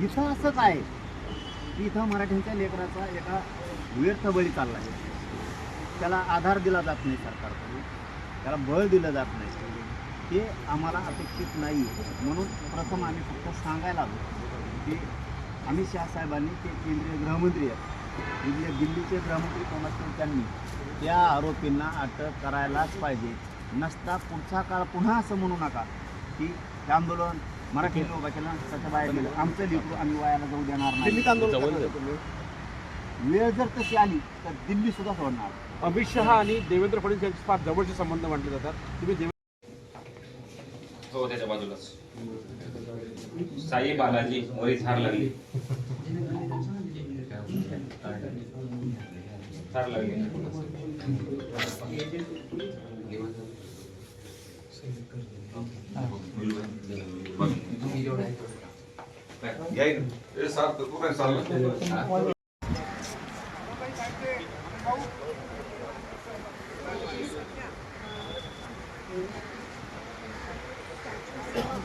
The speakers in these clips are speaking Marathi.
इथं असंच आहे की इथं मराठ्यांच्या लेकराचा एका व्यर्थ बळी चालला आहे. त्याला आधार दिला जात नाही सरकारकडून, त्याला बळ दिलं जात नाही. हे आम्हाला अपेक्षित नाही. म्हणून प्रथम आम्ही फक्त सांगायला आलो की अमित शहा साहेबांनी ते केंद्रीय गृहमंत्री आहेत, दिल्लीचे गृहमंत्री कोण असतील त्यांनी त्या आरोपींना अटक करायलाच पाहिजे. नसता पुढचा काळ पुन्हा असं म्हणू नका की हे आंदोलन मराठी लोक केलं त्याच्या बाहेर गेलं, आमचं लेकरू आम्ही वायाला जाऊ देणार नाही. वेळ जर तशी आली तर दिल्ली सुद्धा सोडणार. अमित शहा आणि देवेंद्र फडणवीस यांचे फार जवळचे संबंध मानले जातात. तुम्ही हो त्याच्या बाजूलाच साई बालाजी मोरी झाड लागली झाड लागली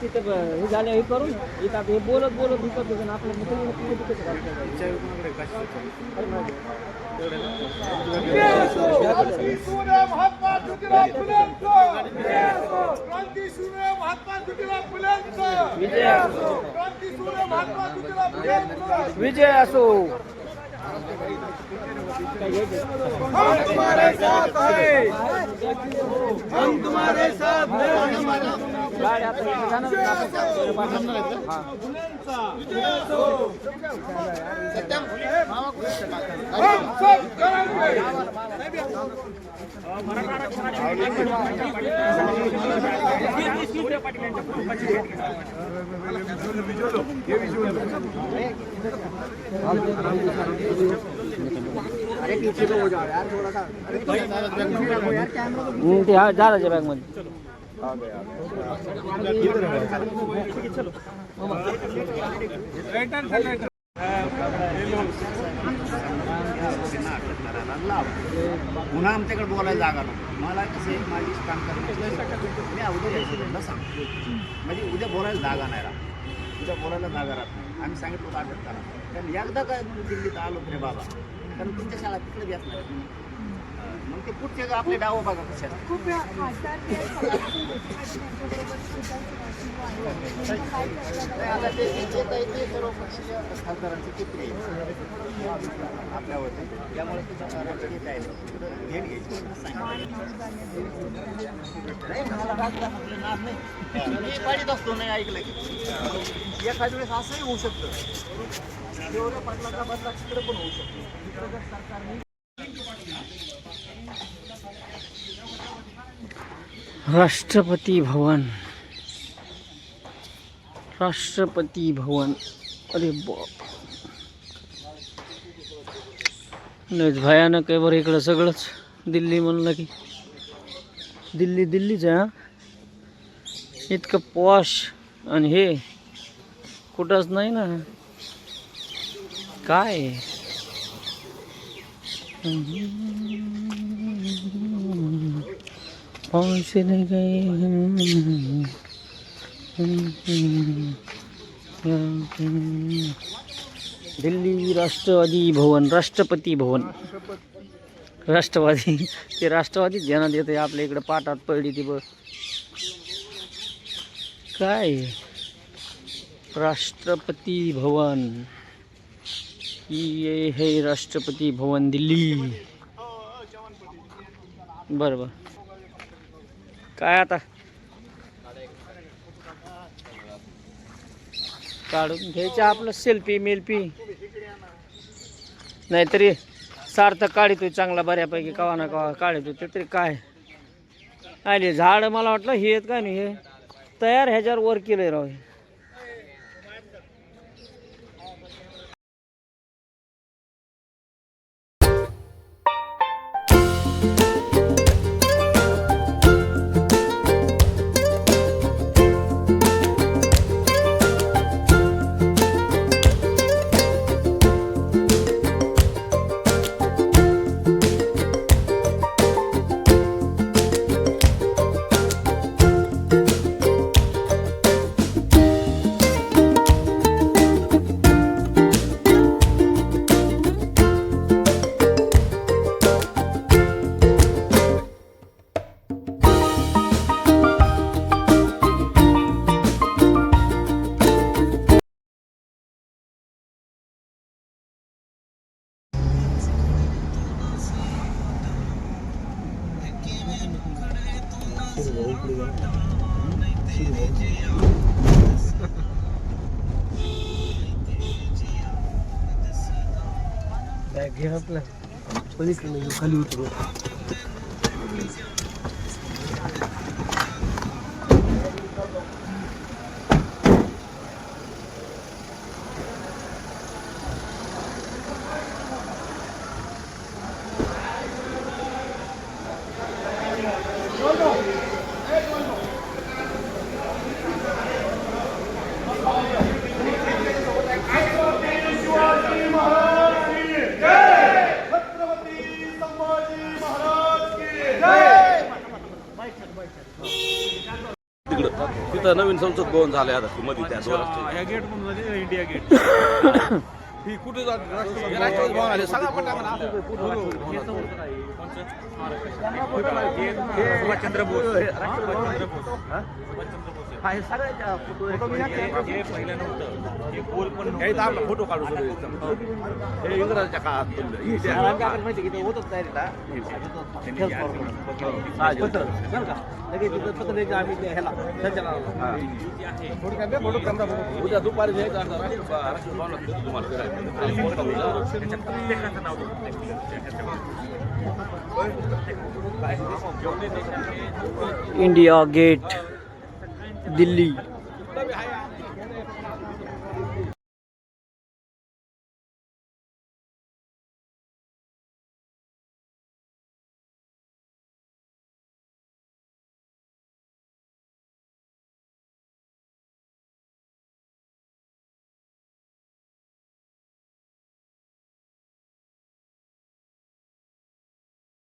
तिथे हे झाले हे करू ना इथं हे बोलत बोलत दिसत होतं आपल्या महात्मा ज्योतिराव फुलेंचा क्रांतीसूर्य महात्मा ज्योतिराव फुलेंचा विजय असो, क्रांतीसूर्य महात्मा ज्योतिराव फुलेंचा विजय असो. हम तुम्हारे साथ हैं, हम तुम्हारे साथ हैं. अरे पीछे तो हो जाओ यार थोड़ा सा. ते हा झालं बॅग मध्ये. पुन्हा आमच्याकडे बोलायला जागा नाही. मला कसं आहे माझी काम करण्याची मी उद्या यायचं सांगतो म्हणजे उद्या बोलायला जागा नाही राहत, उद्या बोलायला जागा राहत नाही. आम्ही सांगितलं होतं अटक करा, कारण एकदा काय दिल्लीत आलो रे बाबा, कारण तुमच्या शाळा तिकडे येत नाही. मग ते पुढचे आपले डाव बघा कशाला आता ते सर्व पक्षीय खासदारांचे चित्र आहे आपल्यावरती, त्यामुळे तुझा राजकीय काय नाही घेण घ्यायची मला राजकारण म्हटलं नाद नाही. मी पाडीत असतो नाही ऐकलं की एखाद्या वेळेस असंही होऊ शकतं. तेवढ्या पाटलाचा बदला तिकडे पण होऊ शकतो. तिकडे जर सरकारने राष्ट्रपती भवन, राष्ट्रपती भवन. अरे बाप, लयच भयानक आहे बरं इकडं सगळंच. दिल्ली म्हणलं की दिल्ली दिल्लीच आहे. हा इतकं पॉश आणि हे कुठंच नाही ना. काय पहुंच नहीं गए दिल्ली राष्ट्रवादी भवन, राष्ट्रपती भवन. राष्ट्रवादी ते राष्ट्रवादी ध्यानात येते आपल्या इकडे पाटात पडली ती बघ. काय राष्ट्रपती भवन, ये है राष्ट्रपती भवन दिल्ली. बरोबर काय आता काढून घ्यायचं आपलं सेल्फी मेल्फी, नाहीतरी सार्थक काढितोय चांगला बऱ्यापैकी कवा ना कवा काढितोय. ते तरी काय आले झाड मला वाटलं हे आहेत काय नाही, हे तयार ह्याच्यावर वर केलंय राव. बॅग घे आपला पलीकडे खाली उतरू. छत्रपती संभाजी महाराज की जय. तिथं नवीन संसद भवन झाले आता मध्ये त्या ह्या गेट म्हणून इंडिया गेट ही कुठे राष्ट्रपती भवन आले सगळा पट्टा सुभाषचंद्र बोस हे सगळ्याच्या हे पहिलं नव्हतं हे पोल पण हे आपला फोटो काढू शकतो हे इंग्रजांच्या काळात उद्या दुपारी प्रत्येकाचं नाव इंडिया गेट दिल्ली.